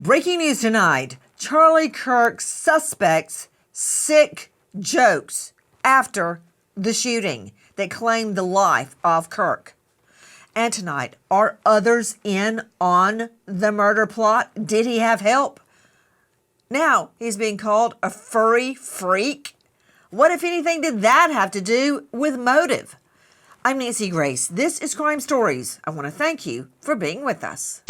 Breaking news tonight. Charlie Kirk suspects sick jokes after the shooting that claimed the life of Kirk. And tonight, are others in on the murder plot? Did he have help? Now he's being called a furry freak. What, if anything, did that have to do with motive? I'm Nancy Grace. This is Crime Stories. I want to thank you for being with us.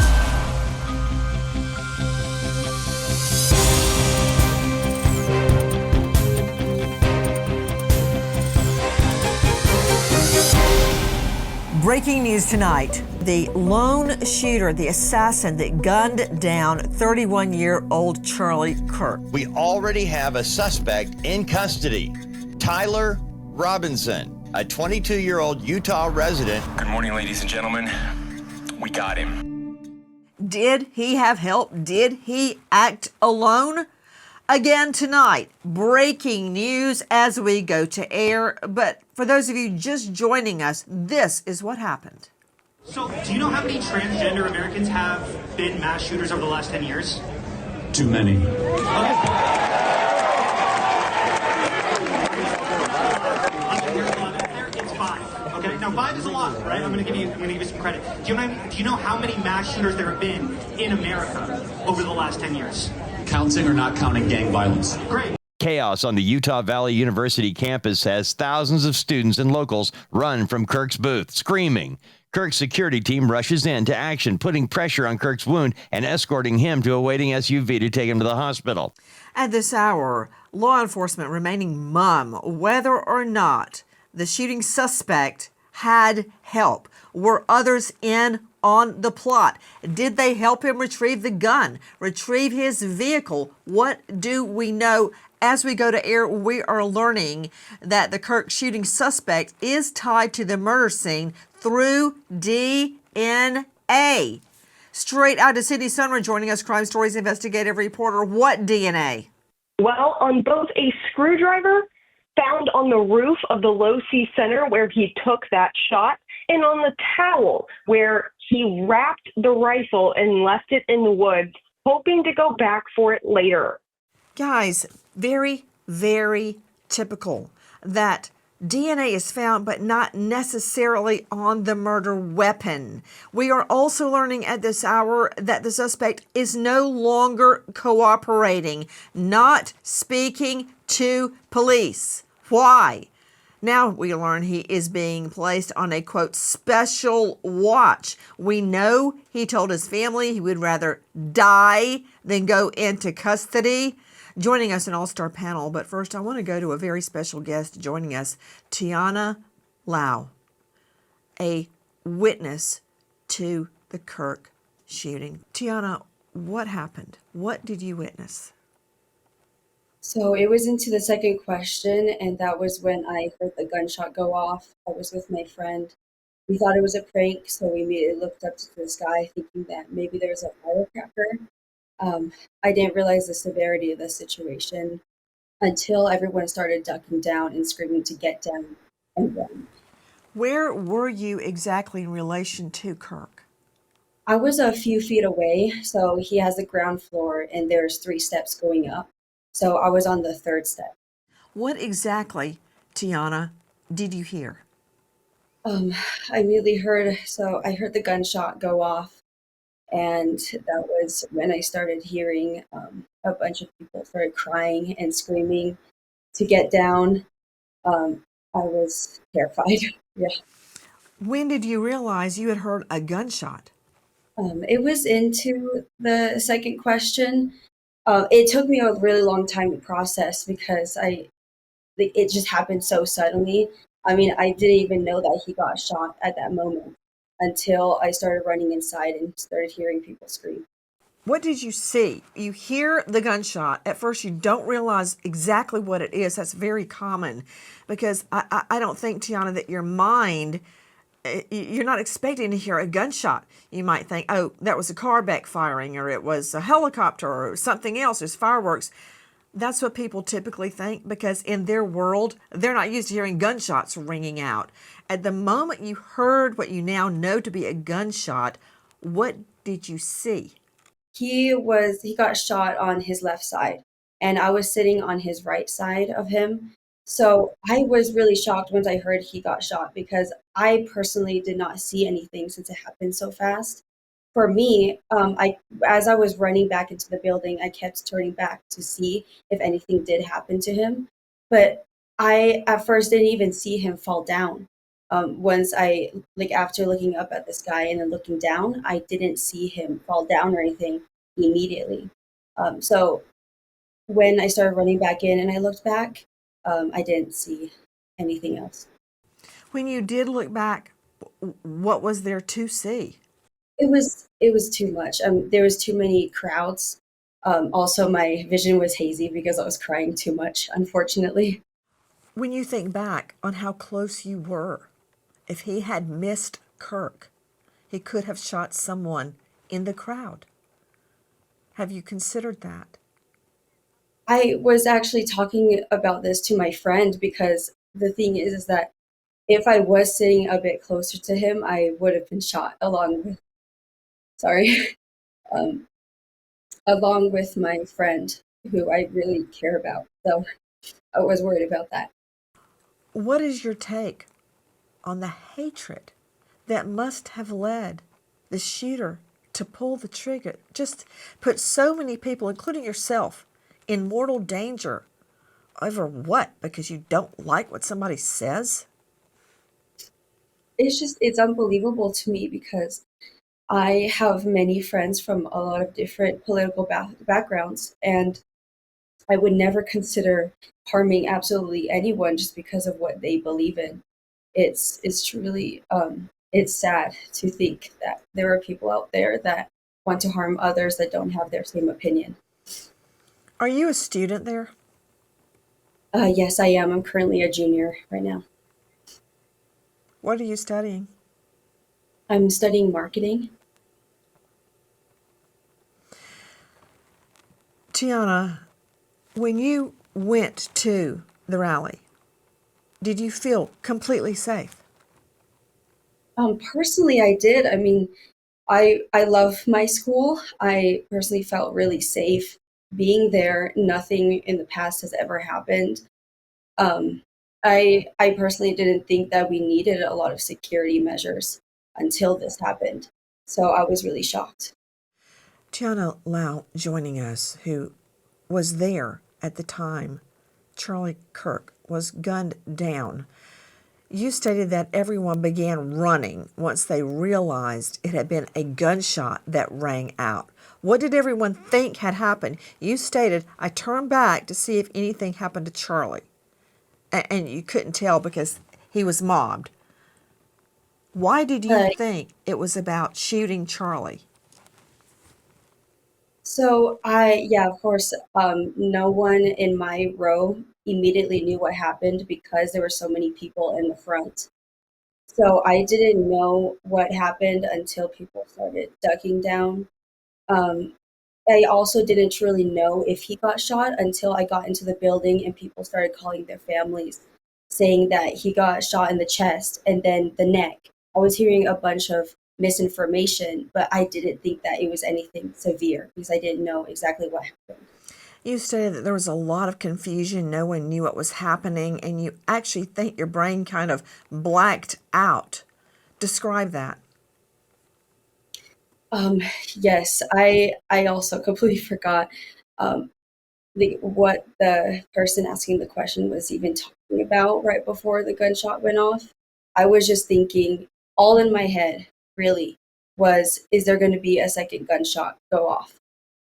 Breaking news tonight. The lone shooter, the assassin that gunned down 31-year-old Charlie Kirk. We already have a suspect in custody, Tyler Robinson, a 22-year-old Utah resident. Good morning, ladies and gentlemen. We got him. Did he have help? Did he act alone? Again tonight, breaking news as we go to air. But for those of you just joining us, this is what happened. So, do you know how many transgender Americans have been mass shooters over the last 10 years? Too many. It's 5. Okay, now 5 is a lot, right? I'm gonna give you some credit. Do you know how many mass shooters there have been in America over the last 10 years? Counting or not counting gang violence? Great. Chaos on the Utah Valley University campus as thousands of students and locals run from Kirk's booth, screaming. Kirk's security team rushes into action, putting pressure on Kirk's wound and escorting him to a waiting SUV to take him to the hospital. At this hour, law enforcement remaining mum whether or not the shooting suspect had help. Were others in on the plot? Did they help him retrieve the gun, retrieve his vehicle? What do we know? As we go to air, we are learning that the Kirk shooting suspect is tied to the murder scene through DNA. Straight out of Sydney Sunra, joining us, Crime Stories investigative reporter. What DNA? Well, on both a screwdriver found on the roof of the Low C Center where he took that shot, and on the towel where he wrapped the rifle and left it in the woods, hoping to go back for it later. Guys, very, very typical that DNA is found, but not necessarily on the murder weapon. We are also learning at this hour that the suspect is no longer cooperating, not speaking to police. Why? Now we learn he is being placed on a, quote, special watch. We know he told his family he would rather die than go into custody. Joining us, an all-star panel. But first, I want to go to a very special guest joining us, Tiana Lau, a witness to the Kirk shooting. Tiana, what happened? What did you witness? So it was into the second question, and that was when I heard the gunshot go off. I was with my friend. We thought it was a prank, so we immediately looked up to the sky thinking that maybe there's a firecracker. I didn't realize the severity of the situation until everyone started ducking down and screaming to get down and run. Where were you exactly in relation to Kirk? I was a few feet away, so he has the ground floor, and there's 3 steps going up. So I was on the 3rd step. What exactly, Tiana, did you hear? I immediately heard the gunshot go off. And that was when I started hearing a bunch of people started crying and screaming to get down. I was terrified. Yeah. When did you realize you had heard a gunshot? It was into the second question. It took me a really long time to process because it just happened so suddenly. I mean, I didn't even know that he got shot at that moment until I started running inside and started hearing people scream. What did you see? You hear the gunshot. At first, you don't realize exactly what it is. That's very common because I don't think, Tiana, that your mind, you're not expecting to hear a gunshot. You might think, oh, that was a car backfiring, or it was a helicopter, or something else. There's fireworks. That's what people typically think because in their world, they're not used to hearing gunshots ringing out. At the moment you heard what you now know to be a gunshot, what did you see? He got shot on his left side, and I was sitting on his right side of him. So I was really shocked once I heard he got shot because I personally did not see anything since it happened so fast. For me, I as I was running back into the building, I kept turning back to see if anything did happen to him. But I at first didn't even see him fall down. Once I like after looking up at the sky and then looking down, I didn't see him fall down or anything immediately. So when I started running back in and I looked back, I didn't see anything else. When you did look back, what was there to see? It was too much. There was too many crowds. Also, my vision was hazy because I was crying too much, unfortunately. When you think back on how close you were, if he had missed Kirk, he could have shot someone in the crowd. Have you considered that? I was actually talking about this to my friend because the thing is that if I was sitting a bit closer to him, I would have been shot along with, sorry, um, along with my friend who I really care about. So I was worried about that. What is your take on the hatred that must have led the shooter to pull the trigger? Just put so many people, including yourself, in mortal danger over what? Because you don't like what somebody says? It's unbelievable to me because I have many friends from a lot of different political backgrounds, and I would never consider harming absolutely anyone just because of what they believe in. It's truly it's sad to think that there are people out there that want to harm others that don't have their same opinion. Are you a student there? Yes, I am. I'm currently a junior right now. What are you studying? I'm studying marketing. Tiana, when you went to the rally, did you feel completely safe? Personally, I did. I mean, I love my school. I personally felt really safe being there. Nothing in the past has ever happened. Um, I personally didn't think that we needed a lot of security measures until this happened. So I was really shocked. Tiana Lau joining us, who was there at the time Charlie Kirk was gunned down. You stated that everyone began running once they realized it had been a gunshot that rang out. What did everyone think had happened? You stated, I turned back to see if anything happened to Charlie. And you couldn't tell because he was mobbed. Why did you Uh, think it was about shooting Charlie? yeah, of course, no one in my row immediately knew what happened because there were so many people in the front. So I didn't know what happened until people started ducking down. Um, I also didn't really know if he got shot until I got into the building and people started calling their families, saying that he got shot in the chest and then the neck. I was hearing a bunch of misinformation, but I didn't think that it was anything severe because I didn't know exactly what happened. You stated that there was a lot of confusion. No one knew what was happening, and you actually think your brain kind of blacked out. Describe that. Um, yes, I also completely forgot um, what the person asking the question was even talking about right before the gunshot went off. I was just thinking, all in my head, really, was is there going to be a second gunshot go off?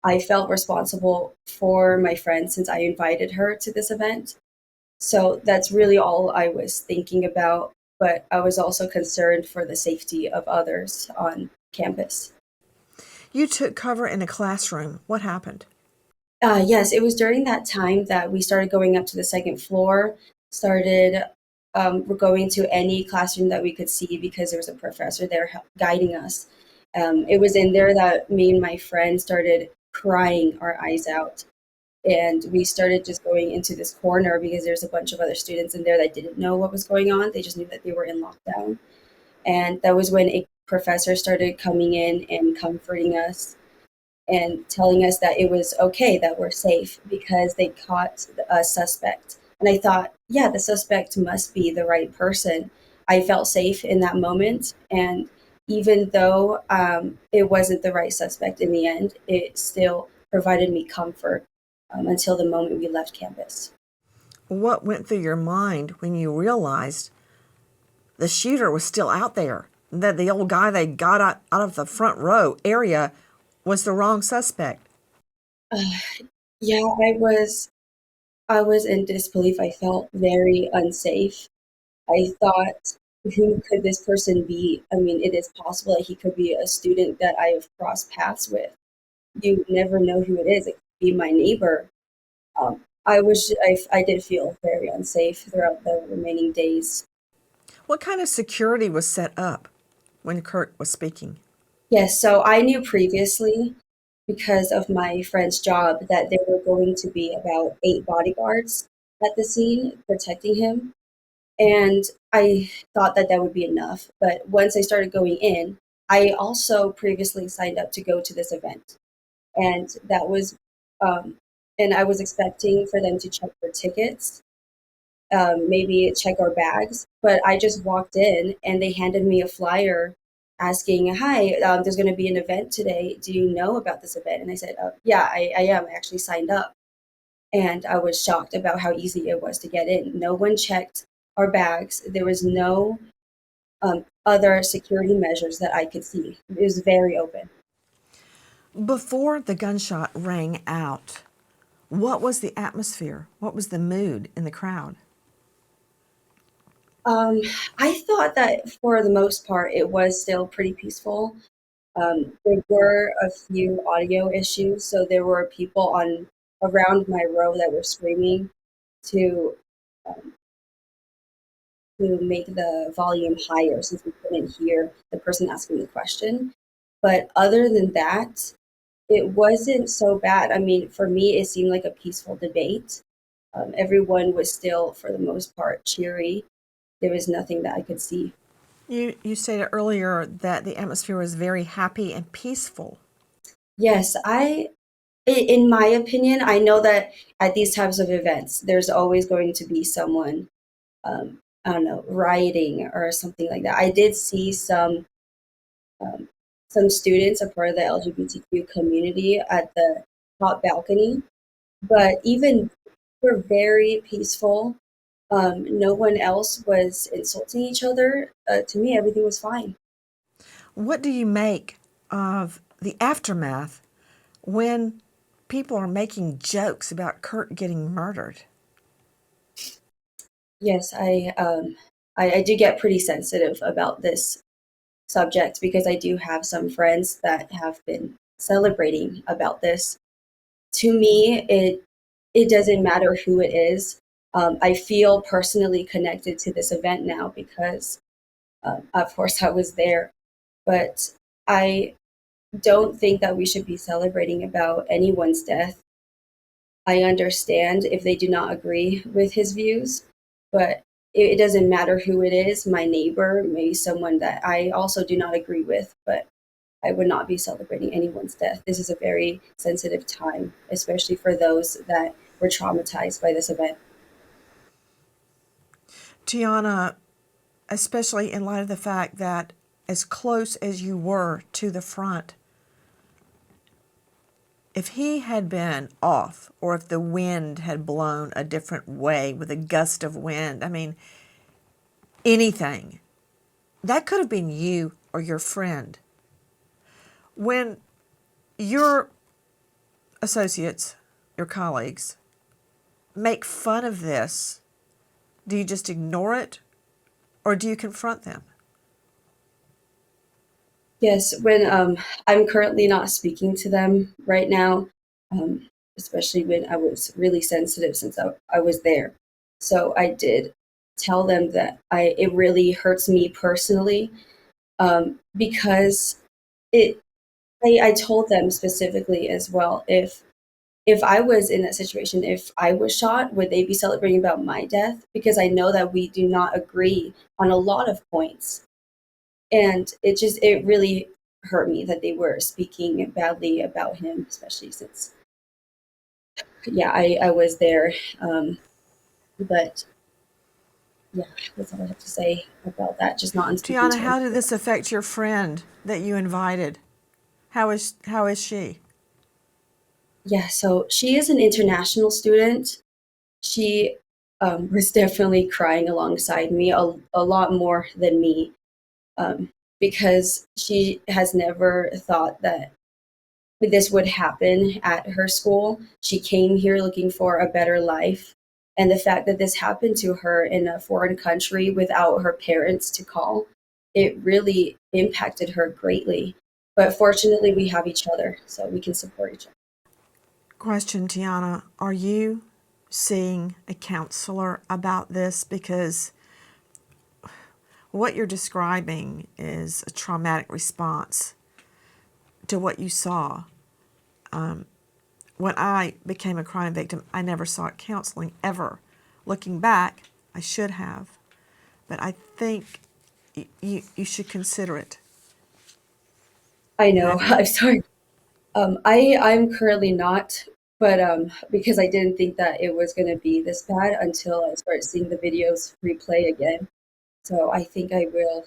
I felt responsible for my friend since I invited her to this event. So that's really all I was thinking about. But I was also concerned for the safety of others on campus. You took cover in a classroom. What happened? Yes, it was during that time that we started going up to the second floor, started we're going to any classroom that we could see because there was a professor there guiding us. It was in there that me and my friend started crying our eyes out. And we started just going into this corner because there's a bunch of other students in there that didn't know what was going on. They just knew that they were in lockdown. And that was when a professor started coming in and comforting us and telling us that it was okay, that we're safe because they caught a suspect. And I thought, yeah, the suspect must be the right person. I felt safe in that moment. And even though it wasn't the right suspect in the end, it still provided me comfort until the moment we left campus. What went through your mind when you realized the shooter was still out there? That the old guy they got out of the front row area was the wrong suspect? Yeah, I was in disbelief. I felt very unsafe. I thought, who could this person be? I mean, it is possible that he could be a student that I have crossed paths with. You never know who it is. It could be my neighbor. I did feel very unsafe throughout the remaining days. What kind of security was set up when Kirk was speaking? Yes, so I knew previously because of my friend's job that there were going to be about 8 bodyguards at the scene protecting him. And I thought that that would be enough. But once I started going in, I also previously signed up to go to this event. And that was, and I was expecting for them to check for tickets, maybe check our bags. But I just walked in and they handed me a flyer asking, "Hi, there's going to be an event today. Do you know about this event?" And I said, "Yeah, I am. I actually signed up." And I was shocked about how easy it was to get in. No one checked our bags. There was no other security measures that I could see. It was very open. Before the gunshot rang out, what was the atmosphere? What was the mood in the crowd? Um, I thought that for the most part, it was still pretty peaceful. There were a few audio issues, so there were people on around my row that were screaming to um, to make the volume higher since we couldn't hear the person asking the question. But other than that, it wasn't so bad. I mean, for me, it seemed like a peaceful debate. Everyone was still, for the most part, cheery. There was nothing that I could see. You stated earlier that the atmosphere was very happy and peaceful. Yes, in my opinion, I know that at these types of events, there's always going to be someone, I don't know, rioting or something like that. I did see um, some students, a part of the LGBTQ community, at the top balcony, but even we're very peaceful. No one else was insulting each other. To me, everything was fine. What do you make of the aftermath when people are making jokes about Kirk getting murdered? Yes, I do get pretty sensitive about this subject because I do have some friends that have been celebrating about this. To me, it doesn't matter who it is. I feel personally connected to this event now because, of course, I was there. But I don't think that we should be celebrating about anyone's death. I understand if they do not agree with his views, but it doesn't matter who it is, my neighbor, maybe someone that I also do not agree with, but I would not be celebrating anyone's death. This is a very sensitive time, especially for those that were traumatized by this event. Tiana, especially in light of the fact that as close as you were to the front, if he had been off or if the wind had blown a different way with a gust of wind, I mean, anything, that could have been you or your friend. When your associates, your colleagues, make fun of this, do you just ignore it or do you confront them? Yes, when I'm currently not speaking to them right now, um, especially when I was really sensitive since I was there. So I did tell them that it really hurts me personally because it I told them specifically as well if I was in that situation, if I was shot, would they be celebrating about my death? Because I know that we do not agree on a lot of points. And it really hurt me that they were speaking badly about him, especially since, yeah, I was there. But yeah, that's all I have to say about that. Just not on speaking Tiana, how terms. did this affect your friend that you invited? How is she? Yeah, so she is an international student. She was definitely crying alongside me a lot more than me, because she has never thought that this would happen at her school. She came here looking for a better life. And the fact that this happened to her in a foreign country without her parents to call, it really impacted her greatly. But fortunately, we have each other, so we can support each other. Question, Tiana, are you seeing a counselor about this? Because what you're describing is a traumatic response to what you saw. When I became a crime victim, I never sought counseling ever. Looking back, I should have, but I think you should consider it. I know. Have you? I'm sorry. I'm currently not, but because I didn't think that it was going to be this bad until I started seeing the videos replay again. So I think I will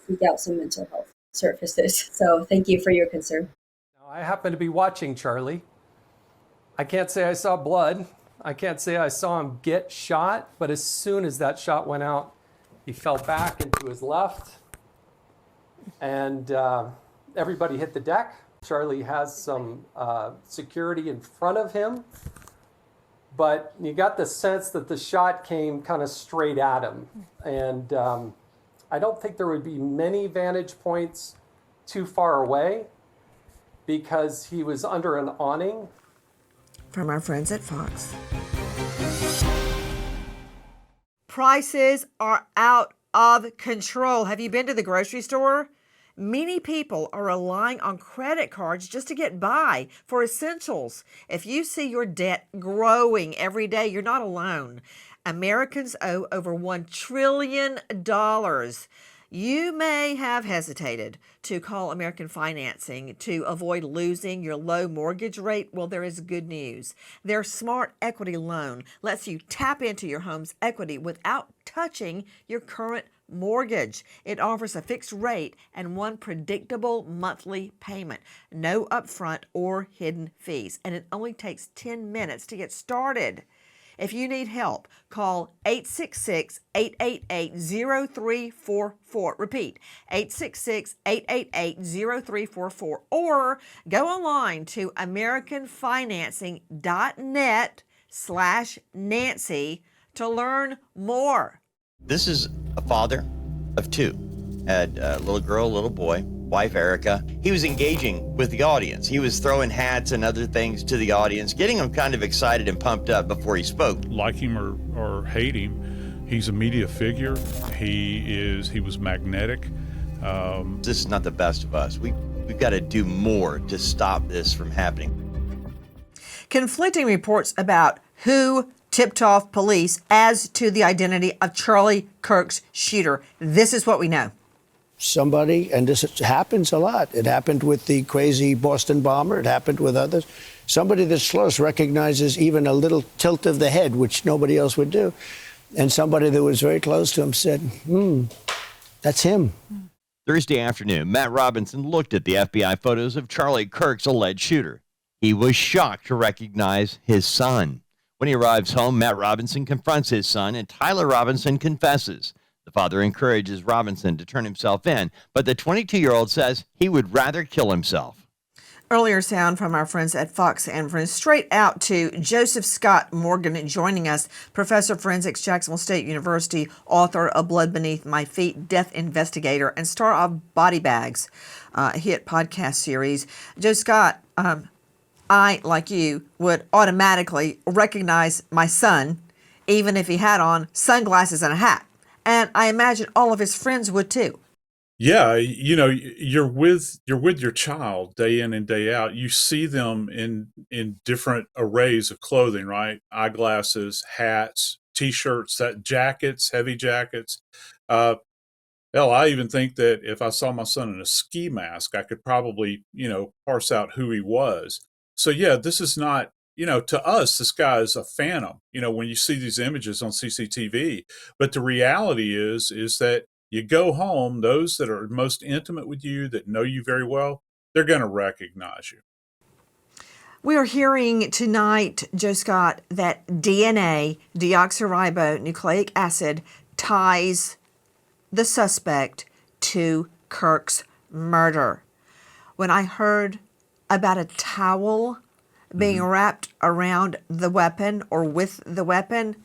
seek out some mental health services. So thank you for your concern. Now, I happen to be watching Charlie. I can't say I saw blood. I can't say I saw him get shot, but as soon as that shot went out, he fell back into his left, and everybody hit the deck. Charlie has some security in front of him, but you got the sense that the shot came kind of straight at him. And I don't think there would be many vantage points too far away because he was under an awning. From our friends at Fox. Prices are out of control. Have you been to the grocery store? Many people are relying on credit cards just to get by for essentials. If you see your debt growing every day, you're not alone. Americans owe over $1 trillion. You may have hesitated to call American Financing to avoid losing your low mortgage rate. Well, there is good news. Their Smart Equity Loan lets you tap into your home's equity without touching your current mortgage. It offers a fixed rate and one predictable monthly payment. No upfront or hidden fees. And it only takes 10 minutes to get started. If you need help, call 866-888-0344. Repeat, 866-888-0344. Or go online to americanfinancing.net/Nancy to learn more. This is a father of two. Had a little girl, a little boy, wife Erica. He was engaging with the audience. He was throwing hats and other things to the audience, getting them kind of excited and pumped up before he spoke. Like him or hate him, he's a media figure. He was magnetic. This is not the best of us. We've got to do more to stop this from happening. Conflicting reports about who tipped off police as to the identity of Charlie Kirk's shooter. This is what we know. Somebody, and this happens a lot. It happened with the crazy Boston bomber. It happened with others. Somebody that's close recognizes even a little tilt of the head, which nobody else would do. And somebody that was very close to him said, that's him. Thursday afternoon, Matt Robinson looked at the FBI photos of Charlie Kirk's alleged shooter. He was shocked to recognize his son. When he arrives home, Matt Robinson confronts his son, and Tyler Robinson confesses. The father encourages Robinson to turn himself in, but the 22-year-old says he would rather kill himself. Earlier sound from our friends at Fox and Friends. Straight out to Joseph Scott Morgan joining us, professor of forensics, Jacksonville State University, author of Blood Beneath My Feet, death investigator, and star of Body Bags, hit podcast series. Joe Scott, I, like you, would automatically recognize my son, even if he had on sunglasses and a hat. And I imagine all of his friends would too. Yeah, you're with your child day in and day out. You see them in different arrays of clothing, right? Eyeglasses, hats, T-shirts, that jackets, heavy jackets. Hell, I even think that if I saw my son in a ski mask, I could probably, parse out who he was. So yeah, this is not, to us, this guy is a phantom, when you see these images on CCTV. But the reality is that you go home, those that are most intimate with you, that know you very well, they're going to recognize you. We are hearing tonight, Joe Scott, that DNA, deoxyribonucleic acid, ties the suspect to Kirk's murder. When I heard about a towel being wrapped around the weapon or with the weapon,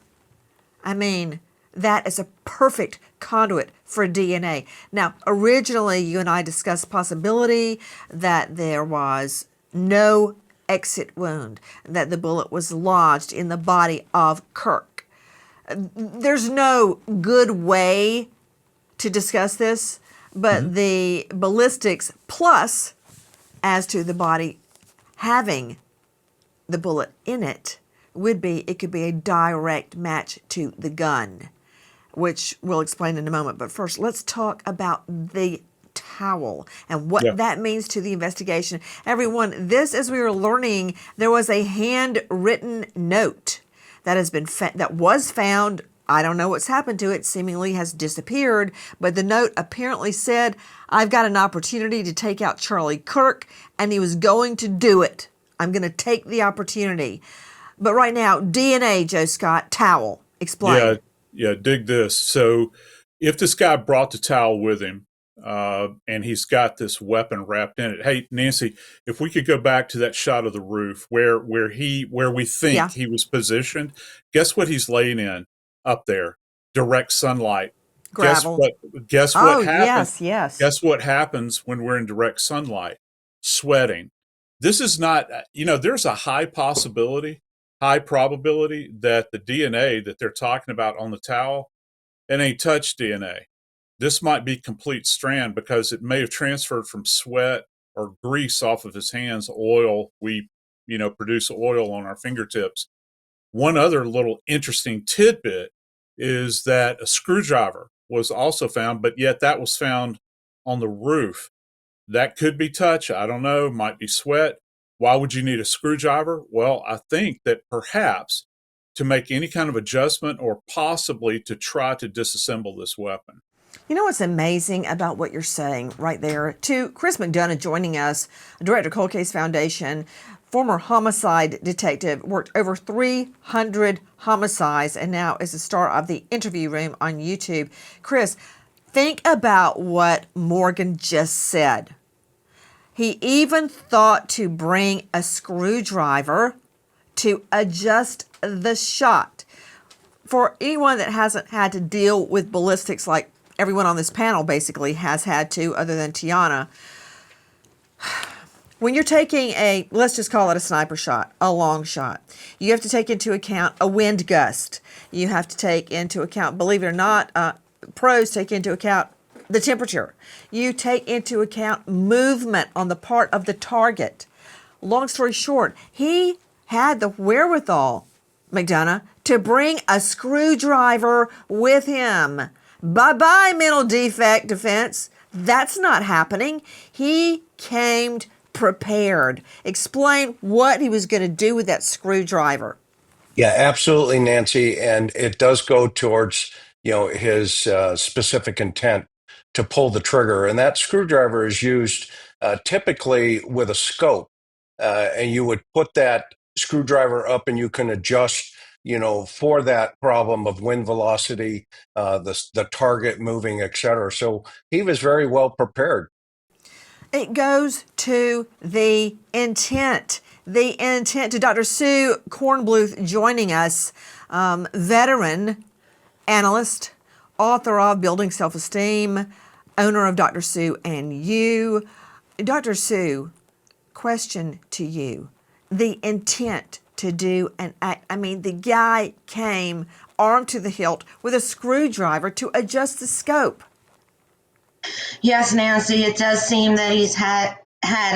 I mean, that is a perfect conduit for DNA. Now, originally, you and I discussed the possibility that there was no exit wound, that the bullet was lodged in the body of Kirk. There's no good way to discuss this, but the ballistics plus as to the body having the bullet in it it could be a direct match to the gun, which we'll explain in a moment. But first, let's talk about the towel and what that means to the investigation. Everyone, this, as we were learning, there was a handwritten note that was found. I don't know what's happened to it, seemingly has disappeared, but the note apparently said, I've got an opportunity to take out Charlie Kirk, and he was going to do it. I'm going to take the opportunity. But right now, DNA, Joe Scott, towel. Explain. Yeah, dig this. So if this guy brought the towel with him, and he's got this weapon wrapped in it. Hey, Nancy, if we could go back to that shot of the roof where we think he was positioned, guess what he's laying in up there? Direct sunlight. Gravel. Guess what happens? Yes. Guess what happens when we're in direct sunlight? Sweating. This is not, there's a high probability that the DNA that they're talking about on the towel, it ain't touch DNA. This might be complete strand because it may have transferred from sweat or grease off of his hands, oil. We, produce oil on our fingertips. One other little interesting tidbit is that a screwdriver was also found, but yet that was found on the roof. That could be touch. I don't know. Might be sweat. Why would you need a screwdriver? Well, I think that perhaps to make any kind of adjustment or possibly to try to disassemble this weapon. You know what's amazing about what you're saying right there? To Chris McDonough joining us, Director Cold Case Foundation, former homicide detective, worked over 300 homicides, and now is the star of The Interview Room on YouTube. Chris, think about what Morgan just said. He even thought to bring a screwdriver to adjust the shot. For anyone that hasn't had to deal with ballistics like everyone on this panel basically has had to, other than Tiana, when you're taking let's just call it a sniper shot, a long shot, you have to take into account a wind gust. You have to take into account, believe it or not, pros take into account the temperature. You take into account movement on the part of the target. Long story short, he had the wherewithal, McDonough, to bring a screwdriver with him. Bye-bye, mental defect defense. That's not happening. He came prepared. Explain what he was going to do with that screwdriver. Yeah, absolutely, Nancy. And it does go towards, his specific intent to pull the trigger. And that screwdriver is used typically with a scope. And you would put that screwdriver up and you can adjust, for that problem of wind velocity, the target moving, et cetera. So he was very well prepared. It goes to the intent. The intent to Dr. Sue Kornbluth joining us, veteran analyst, author of Building Self-Esteem, owner of Dr. Sue and You. Dr. Sue, question to you. The intent to do an act. I mean, the guy came armed to the hilt with a screwdriver to adjust the scope. Yes, Nancy, it does seem that he's had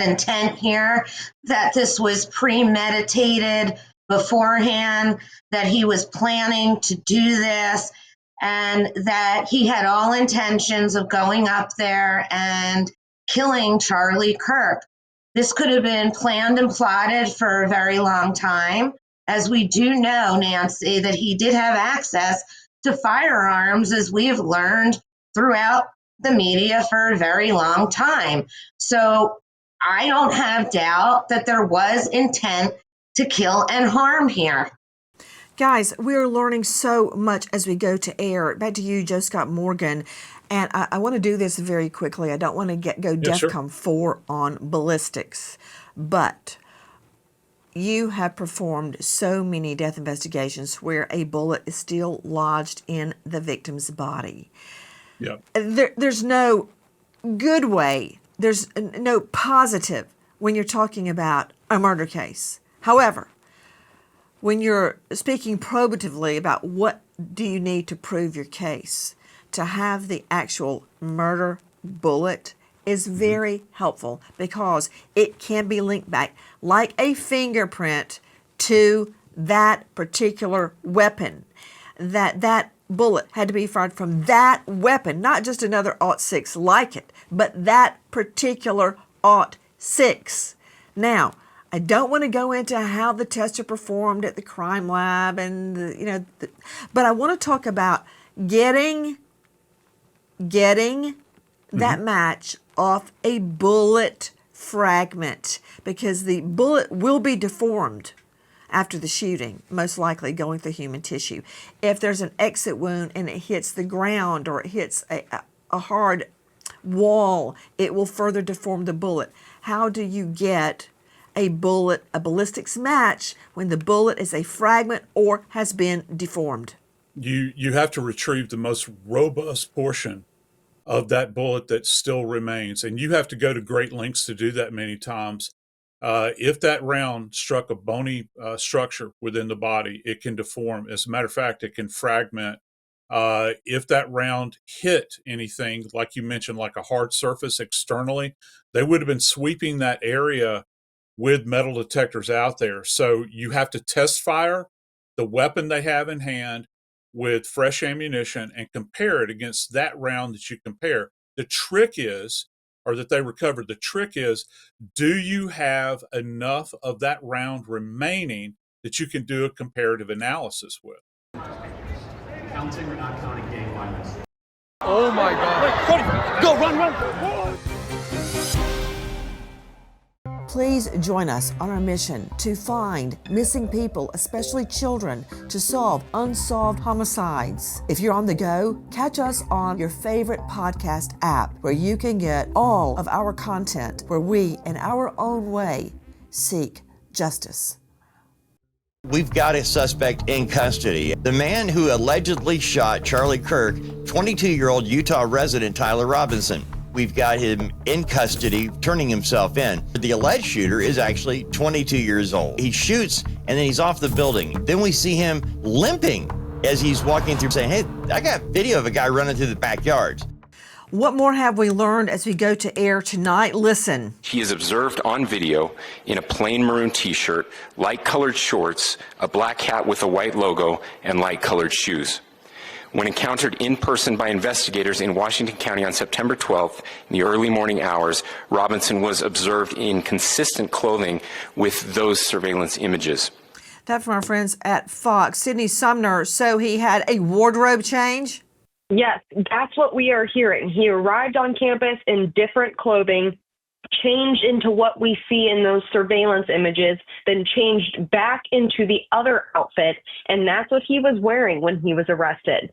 intent here, that this was premeditated beforehand, that he was planning to do this. and that he had all intentions of going up there and killing Charlie Kirk. This could have been planned and plotted for a very long time, as we do know, Nancy, that he did have access to firearms, as we have learned throughout the media for a very long time. So I don't have doubt that there was intent to kill and harm here. Guys, we're learning so much as we go to air. Back to you, Joe Scott Morgan. And I want to do this very quickly. I don't want to go DEFCON 4 on ballistics. But you have performed so many death investigations where a bullet is still lodged in the victim's body. Yep. There's no good way, there's no positive when you're talking about a murder case. However, when you're speaking probatively about what do you need to prove your case, to have the actual murder bullet is very helpful because it can be linked back like a fingerprint to that particular weapon. That bullet had to be fired from that weapon, not just another .6 like it, but that particular .6. Now, I don't want to go into how the tests are performed at the crime lab and but I want to talk about getting that match off a bullet fragment, because the bullet will be deformed after the shooting, most likely going through human tissue. If there's an exit wound and it hits the ground or it hits a hard wall, it will further deform the bullet. How do you get a ballistics match when the bullet is a fragment or has been deformed? You have to retrieve the most robust portion of that bullet that still remains, and you have to go to great lengths to do that many times. If that round struck a bony structure within the body, it can deform. As a matter of fact, it can fragment. If that round hit anything, like you mentioned, like a hard surface externally, they would have been sweeping that area with metal detectors out there. So you have to test fire the weapon they have in hand with fresh ammunition and compare it against that round that you compare. The trick is, or that they recovered, the trick is, do you have enough of that round remaining that you can do a comparative analysis with? Counting or not counting gang violence? Oh my God. Wait, go, run. Please join us on our mission to find missing people, especially children, to solve unsolved homicides. If you're on the go, catch us on your favorite podcast app where you can get all of our content where we, in our own way, seek justice. We've got a suspect in custody. The man who allegedly shot Charlie Kirk, 22-year-old Utah resident Tyler Robinson. We've got him in custody, turning himself in. The alleged shooter is actually 22 years old. He shoots and then he's off the building. Then we see him limping as he's walking through, saying, hey, I got video of a guy running through the backyards. What more have we learned as we go to air tonight? Listen. He is observed on video in a plain maroon t-shirt, light-colored shorts, a black hat with a white logo, and light-colored shoes. When encountered in person by investigators in Washington County on September 12th in the early morning hours, Robinson was observed in consistent clothing with those surveillance images. That from our friends at Fox. Sydney Sumner, so he had a wardrobe change? Yes, that's what we are hearing. He arrived on campus in different clothing, changed into what we see in those surveillance images, then changed back into the other outfit, and that's what he was wearing when he was arrested.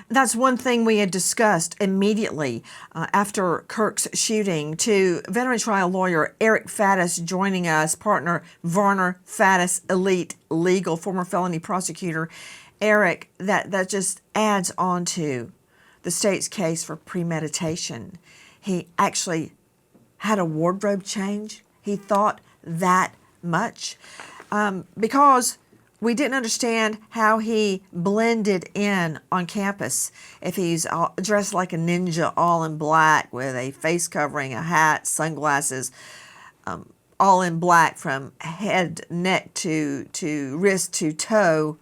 That's one thing we had discussed immediately after Kirk's shooting. To veteran trial lawyer Eric Faddis joining us, partner Varner Faddis Elite Legal, former felony prosecutor. Eric, that just adds on to the state's case for premeditation. He actually had a wardrobe change. He thought that much because we didn't understand how he blended in on campus. If he's dressed like a ninja, all in black with a face covering, a hat, sunglasses, all in black from head, neck to wrist to toe.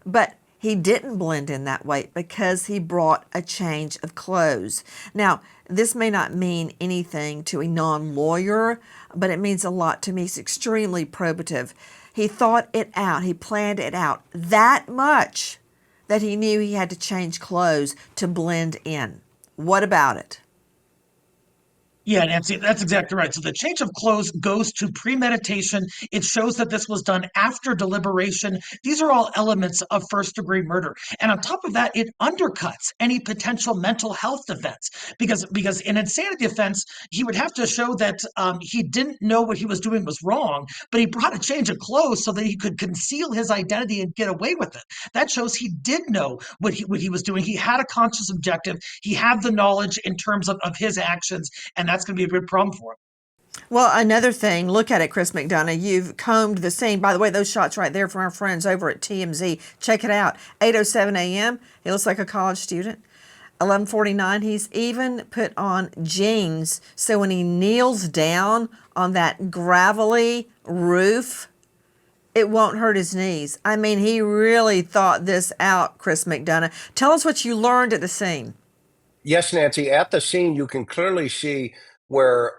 But He didn't blend in that way because he brought a change of clothes. Now, this may not mean anything to a non-lawyer, but it means a lot to me. It's extremely probative. He thought it out. He planned it out that much that he knew he had to change clothes to blend in. What about it? Yeah, Nancy, that's exactly right. So the change of clothes goes to premeditation. It shows that this was done after deliberation. These are all elements of first-degree murder. And on top of that, it undercuts any potential mental health defense because in insanity offense, he would have to show that he didn't know what he was doing was wrong, but he brought a change of clothes so that he could conceal his identity and get away with it. That shows he did know what he was doing. He had a conscious objective. He had the knowledge in terms of his actions, and that's going to be a big problem for him. Well, another thing, look at it, Chris McDonough. You've combed the scene. By the way, those shots right there from our friends over at TMZ. Check it out. 8:07 a.m. He looks like a college student. 11:49. He's even put on jeans, so when he kneels down on that gravelly roof, it won't hurt his knees. I mean, he really thought this out, Chris McDonough. Tell us what you learned at the scene. Yes, Nancy, at the scene, you can clearly see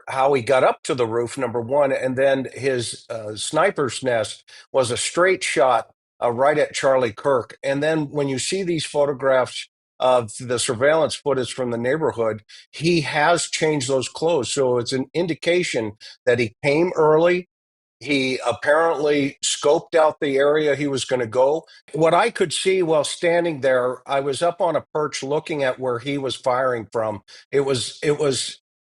how he got up to the roof, number one, and then his sniper's nest was a straight shot right at Charlie Kirk. And then when you see these photographs of the surveillance footage from the neighborhood, he has changed those clothes. So it's an indication that he came early. He apparently scoped out the area he was going to go. What I could see while standing there, I was up on a perch looking at where he was firing from. It was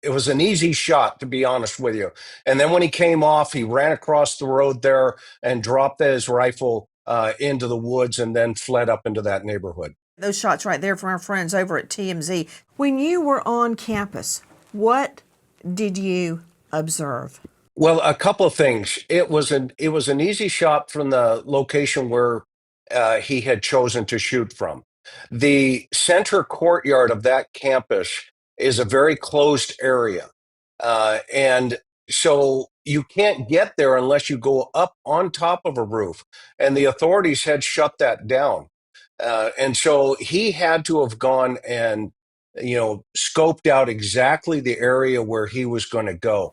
an easy shot, to be honest with you. And then when he came off, he ran across the road there and dropped his rifle into the woods and then fled up into that neighborhood. Those shots right there from our friends over at TMZ. When you were on campus, what did you observe? Well, a couple of things. It was an easy shot from the location where he had chosen to shoot from. The center courtyard of that campus is a very closed area, and so you can't get there unless you go up on top of a roof. And the authorities had shut that down, and so he had to have gone and scoped out exactly the area where he was going to go.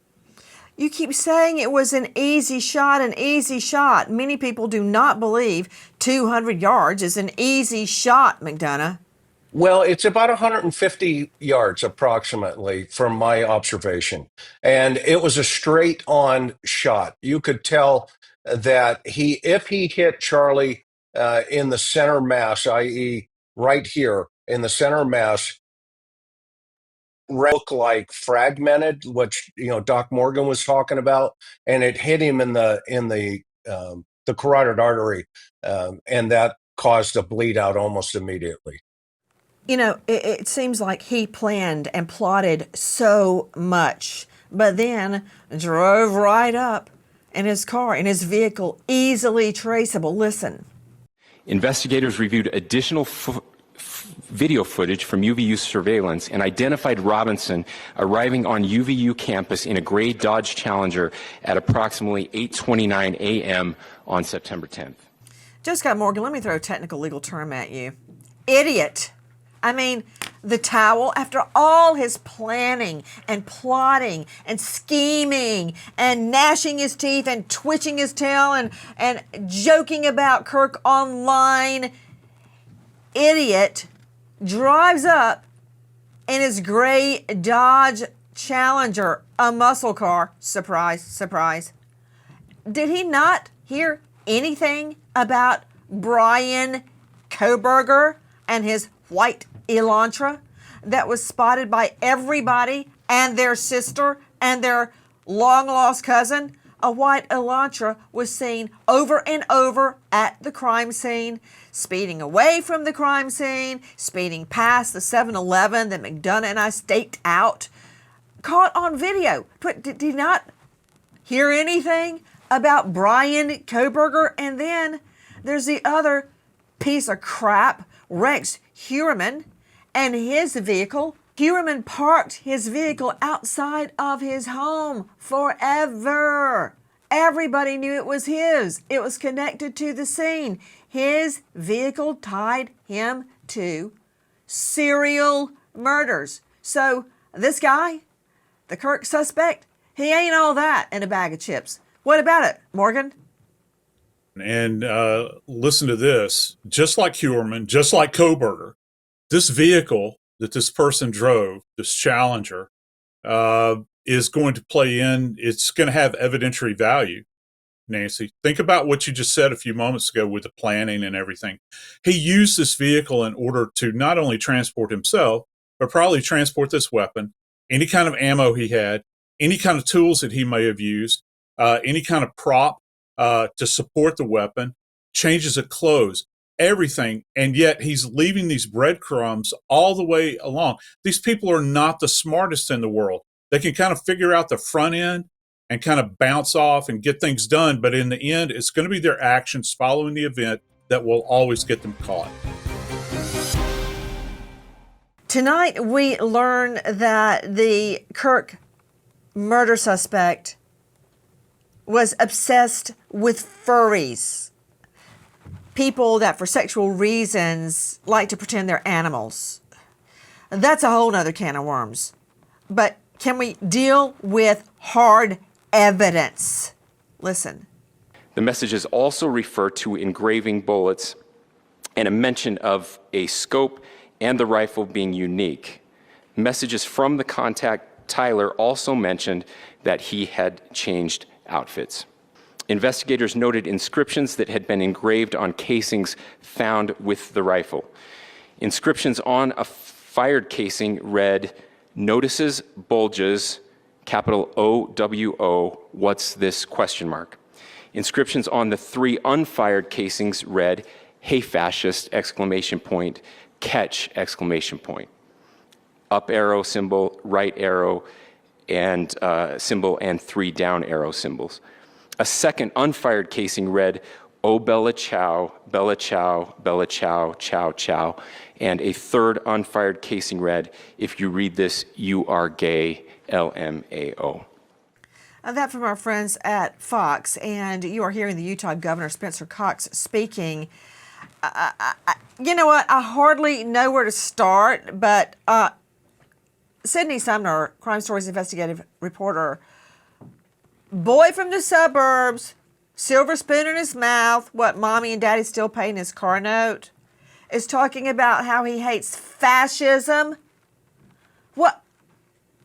You keep saying it was an easy shot, an easy shot. Many people do not believe 200 yards is an easy shot, McDonough. Well, it's about 150 yards approximately from my observation. And it was a straight on shot. You could tell that if he hit Charlie in the center mass, i.e. right here in the center mass, look like fragmented, which Doc Morgan was talking about, and it hit him in the carotid artery, and that caused a bleed out almost immediately. It seems like he planned and plotted so much, but then drove right up in his car, in his vehicle, easily traceable. Listen. Investigators reviewed additional video footage from UVU surveillance and identified Robinson arriving on UVU campus in a gray Dodge Challenger at approximately 8:29 a.m. on September 10th. Joe Scott Morgan, let me throw a technical legal term at you. Idiot. I mean, the towel, after all his planning and plotting and scheming and gnashing his teeth and twitching his tail and joking about Kirk online, idiot drives up in his gray Dodge Challenger, a muscle car. Surprise, surprise. Did he not hear anything about Brian Kohberger and his white Elantra that was spotted by everybody and their sister and their long-lost cousin? A white Elantra was seen over and over at the crime scene, speeding away from the crime scene, speeding past the 7-Eleven that McDonough and I staked out. Caught on video. But did he not hear anything about Brian Kohberger? And then there's the other piece of crap, Rex Heuermann, and his vehicle. Heuermann parked his vehicle outside of his home forever. Everybody knew it was his. It was connected to the scene. His vehicle tied him to serial murders. So this guy, the Kirk suspect, he ain't all that in a bag of chips. What about it, Morgan? And listen to this. Just like Huerman, just like Coburger, this vehicle that this person drove, this Challenger, is going to play in. It's going to have evidentiary value. Nancy, think about what you just said a few moments ago with the planning and everything. He used this vehicle in order to not only transport himself, but probably transport this weapon, any kind of ammo he had, any kind of tools that he may have used, any kind of prop to support the weapon, changes of clothes, everything. And yet he's leaving these breadcrumbs all the way along. These people are not the smartest in the world. They can kind of figure out the front end and kind of bounce off and get things done. But in the end, it's going to be their actions following the event that will always get them caught. Tonight, we learn that the Kirk murder suspect was obsessed with furries. People that for sexual reasons like to pretend they're animals. That's a whole nother can of worms. But can we deal with hard evidence? Listen. The messages also refer to engraving bullets and a mention of a scope and the rifle being unique. Messages from the contact, Tyler, also mentioned that he had changed outfits. Investigators noted inscriptions that had been engraved on casings found with the rifle. Inscriptions on a fired casing read, "Notices bulges, capital OWO, what's this, question mark." Inscriptions on the 3 unfired casings read, "Hey fascist, exclamation point, catch, exclamation point." Up arrow symbol, right arrow and symbol, and 3 down arrow symbols. A second unfired casing read, "Oh Bella Chow, Bella Chow, Bella Chow, Chow Chow." And a third unfired casing read, "If you read this, you are gay, LMAO. And that from our friends at Fox, and you are hearing the Utah Governor Spencer Cox speaking. You know what? I hardly know where to start, but Sydney Sumner, Crime Stories investigative reporter, boy from the suburbs, silver spoon in his mouth, what mommy and daddy still paying his car note, is talking about how he hates fascism. What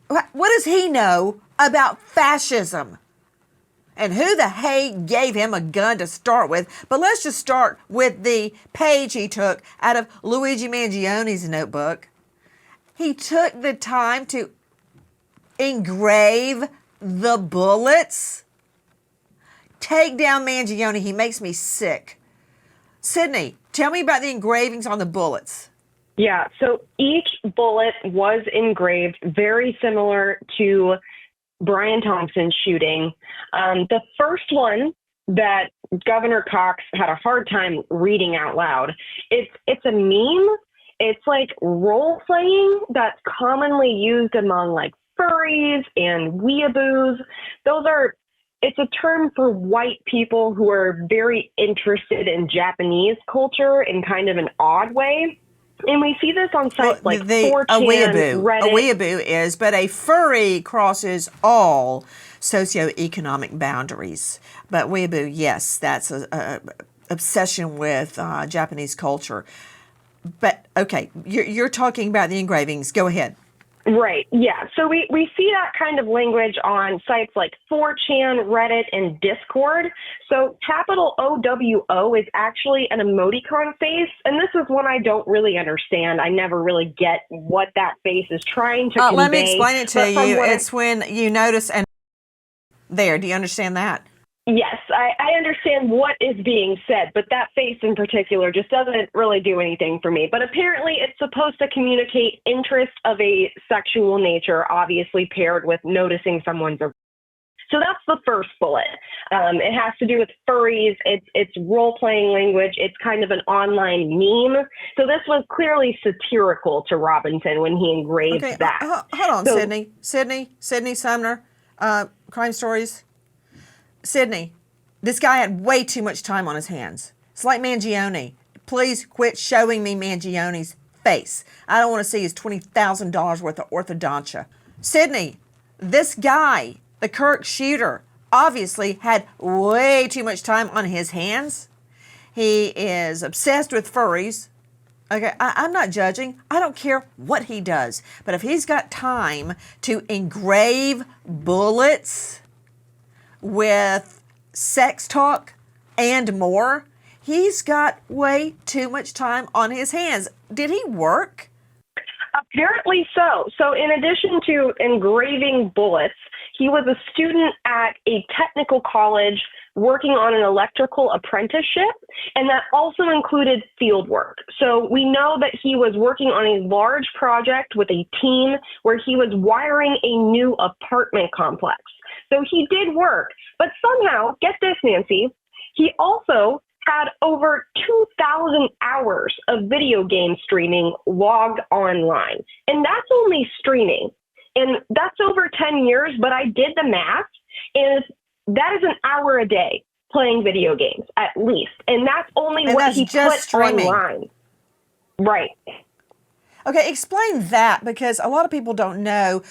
does he know about fascism? And who the hey gave him a gun to start with? But let's just start with the page he took out of Luigi Mangione's notebook. He took the time to engrave the bullets. Take down Mangione. He makes me sick. Sydney, tell me about the engravings on the bullets. Yeah, so each bullet was engraved very similar to Brian Thompson's shooting. The first one that Governor Cox had a hard time reading out loud, it's a meme. It's like role playing that's commonly used among like furries and weeaboos. It's a term for white people who are very interested in Japanese culture in kind of an odd way. And we see this on sites like 4chan, Reddit. A weeaboo is, but a furry crosses all socioeconomic boundaries. But weeaboo, yes, that's a obsession with Japanese culture. But, okay, you're talking about the engravings. Go ahead. Right, yeah. So we see that kind of language on sites like 4chan, Reddit, and Discord. So capital OWO is actually an emoticon face, and this is one I don't really understand. I never really get what that face is trying to convey. Let me explain it to you. It's when you notice and there. Do you understand that? Yes, I understand what is being said, but that face in particular just doesn't really do anything for me. But apparently it's supposed to communicate interest of a sexual nature, obviously paired with noticing someone's. So that's the first bullet. It has to do with furries. It's role-playing language. It's kind of an online meme. So this was clearly satirical to Robinson when he engraved that. Hold on, Sydney Sumner, Crime Stories. Sydney, this guy had way too much time on his hands. It's like Mangione. Please quit showing me Mangione's face. I don't want to see his $20,000 worth of orthodontia. Sydney, this guy, the Kirk shooter, obviously had way too much time on his hands. He is obsessed with furries. Okay, I'm not judging. I don't care what he does. But if he's got time to engrave bullets with sex talk and more, he's got way too much time on his hands. Did he work? Apparently so. So in addition to engraving bullets, he was a student at a technical college working on an electrical apprenticeship, and that also included field work. So we know that he was working on a large project with a team where he was wiring a new apartment complex. So he did work, but somehow, get this, Nancy, he also had over 2,000 hours of video game streaming logged online. And that's only streaming. And that's over 10 years, but I did the math, and that is an hour a day playing video games, at least. And that's only what he put streaming. online. Right. Okay, explain that, because a lot of people don't know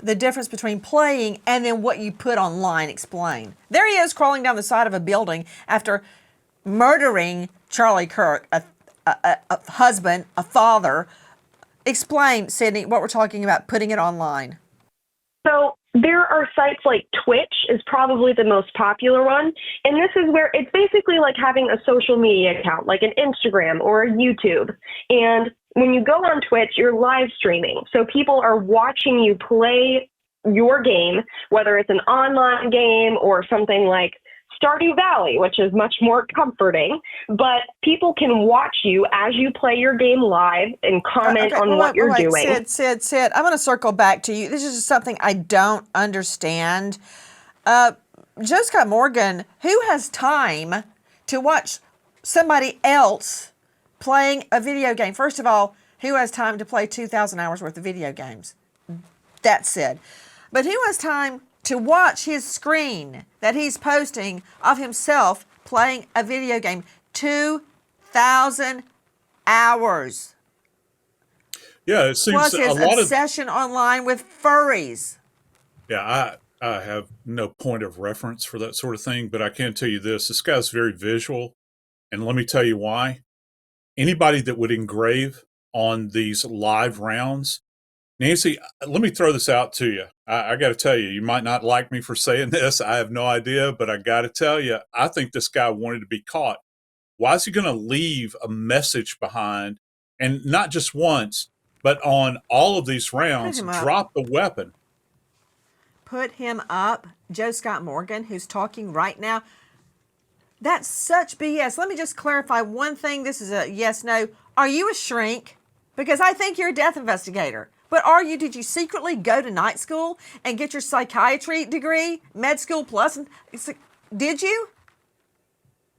the difference between playing and then what you put online. Explain. There he is crawling down the side of a building after murdering Charlie Kirk, a husband, a father. Explain, Sydney, what we're talking about, putting it online. So there are sites like Twitch is probably the most popular one. And this is where it's basically like having a social media account, like an Instagram or a YouTube. And when you go on Twitch, you're live streaming. So people are watching you play your game, whether it's an online game or something like Stardew Valley, which is much more comforting, but people can watch you as you play your game live and comment on what you're doing. Sid, I'm going to circle back to you. This is just something I don't understand. Joe Scott Morgan, who has time to watch somebody else playing a video game? First of all, who has time to play 2,000 hours worth of video games? That's Sid. But who has time to watch his screen that he's posting of himself playing a video game? 2,000 hours. Yeah, it seems Plus his a lot obsession online with furries. Yeah, I have no point of reference for that sort of thing, but I can tell you this guy's very visual, and let me tell you why. Anybody that would engrave on these live rounds, Nancy, let me throw this out to you. I got to tell you, you might not like me for saying this. I have no idea, but I got to tell you, I think this guy wanted to be caught. Why is he going to leave a message behind, and not just once, but on all of these rounds, drop the weapon? Put him up. Joe Scott Morgan, who's talking right now. That's such BS. Let me just clarify one thing. This is a yes, no. Are you a shrink? Because I think you're a death investigator. But did you secretly go to night school and get your psychiatry degree, med school plus? Did you?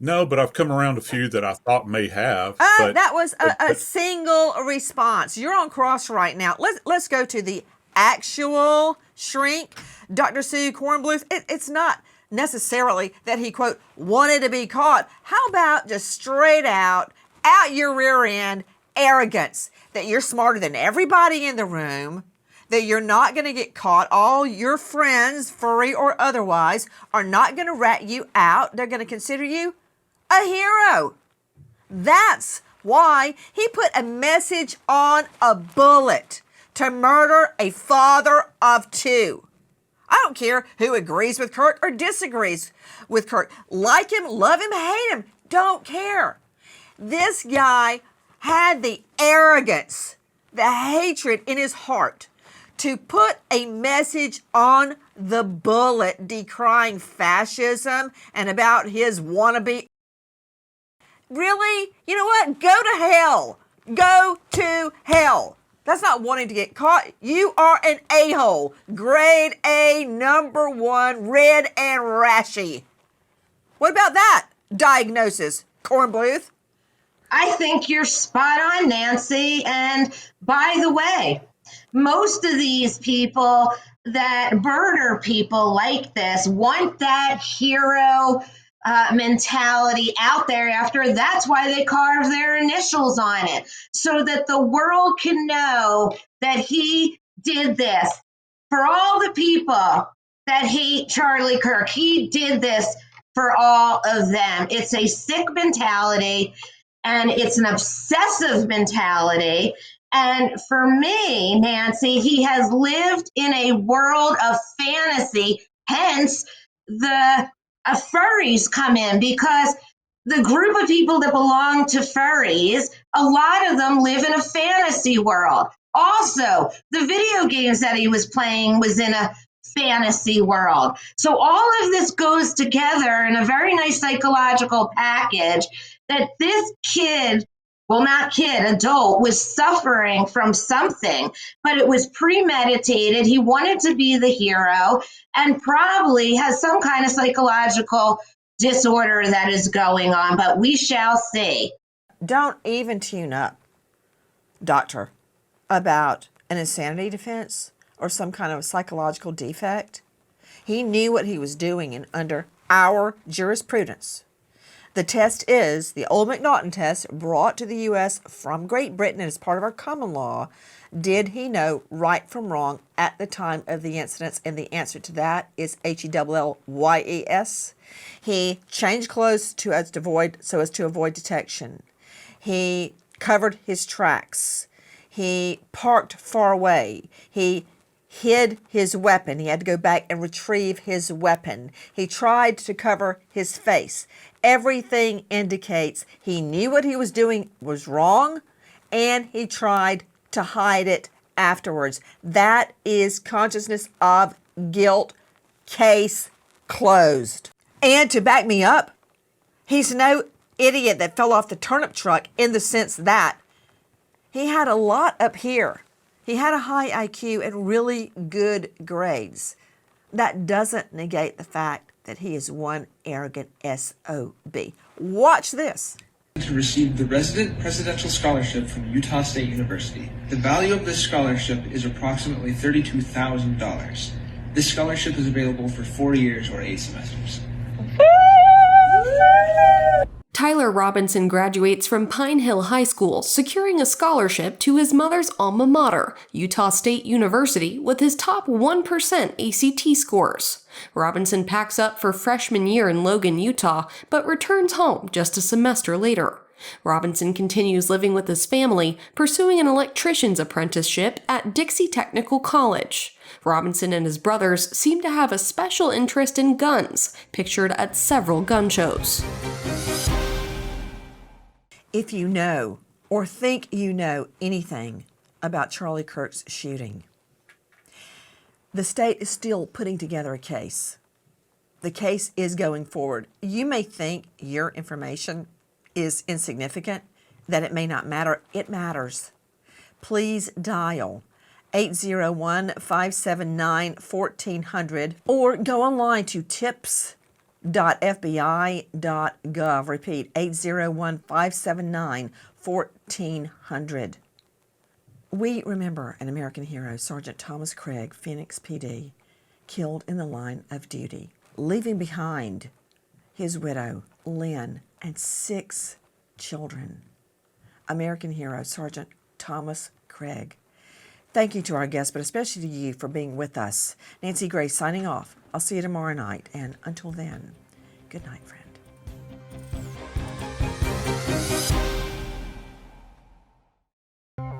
No, but I've come around a few that I thought may have. That was a single response. You're on cross right now. Let's go to the actual shrink, Dr. Sue Kornbluth. It's not necessarily that he, quote, wanted to be caught. How about just straight out your rear end arrogance that you're smarter than everybody in the room, that you're not going to get caught. All your friends, furry or otherwise, are not going to rat you out. They're going to consider you a hero. That's why he put a message on a bullet to murder a father of two. I don't care who agrees with Kirk or disagrees with Kirk. Like him, love him, hate him. Don't care. This guy had the arrogance, the hatred in his heart to put a message on the bullet decrying fascism and about his wannabe. Really? You know what? Go to hell. Go to hell. That's not wanting to get caught. You are an a-hole. Grade A, number 1, red and rashy. What about that diagnosis, Kornbluth? I think you're spot on, Nancy. And by the way, most of these people that murder people like this want that hero mentality out there after. That's why they carve their initials on it, so that the world can know that he did this. For all the people that hate Charlie Kirk, he did this for all of them. It's a sick mentality, and it's an obsessive mentality. And for me, Nancy, he has lived in a world of fantasy, hence the furries come in, because the group of people that belong to furries, a lot of them live in a fantasy world. Also, the video games that he was playing was in a fantasy world. So all of this goes together in a very nice psychological package that this kid, well, not kid, adult, was suffering from something, but it was premeditated. He wanted to be the hero and probably has some kind of psychological disorder that is going on, but we shall see. Don't even tune up, doctor, about an insanity defense or some kind of psychological defect. He knew what he was doing, and under our jurisprudence, the test is the old McNaughton test brought to the U.S. from Great Britain as part of our common law. Did he know right from wrong at the time of the incidents? And the answer to that is HELLYES. He changed clothes so as to avoid detection. He covered his tracks. He parked far away. He hid his weapon. He had to go back and retrieve his weapon. He tried to cover his face. Everything indicates he knew what he was doing was wrong, and he tried to hide it afterwards. That is consciousness of guilt. Case closed. And to back me up, he's no idiot that fell off the turnip truck, in the sense that he had a lot up here. He had a high IQ and really good grades. That doesn't negate the fact that he is one arrogant SOB. Watch this. To receive the Resident Presidential Scholarship from Utah State University. The value of this scholarship is approximately $32,000. This scholarship is available for 4 years or 8 semesters. Tyler Robinson graduates from Pine Hill High School, securing a scholarship to his mother's alma mater, Utah State University, with his top 1% ACT scores. Robinson packs up for freshman year in Logan, Utah, but returns home just a semester later. Robinson continues living with his family, pursuing an electrician's apprenticeship at Dixie Technical College. Robinson and his brothers seem to have a special interest in guns, pictured at several gun shows. If you know or think you know anything about Charlie Kirk's shooting, the state is still putting together a case. The case is going forward. You may think your information is insignificant, that it may not matter. It matters. Please dial 801-579-1400 or go online to tips.fbi.gov. Repeat, 801-579-1400. We remember an American hero, Sergeant Thomas Craig, Phoenix PD, killed in the line of duty, leaving behind his widow, Lynn, and 6 children. American hero, Sergeant Thomas Craig. Thank you to our guests, but especially to you for being with us. Nancy Gray signing off. I'll see you tomorrow night, and until then, good night, friend.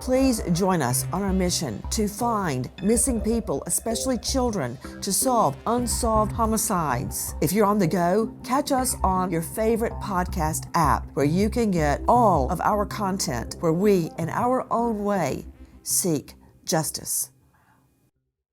Please join us on our mission to find missing people, especially children, to solve unsolved homicides. If you're on the go, catch us on your favorite podcast app, where you can get all of our content, where we, in our own way, seek justice.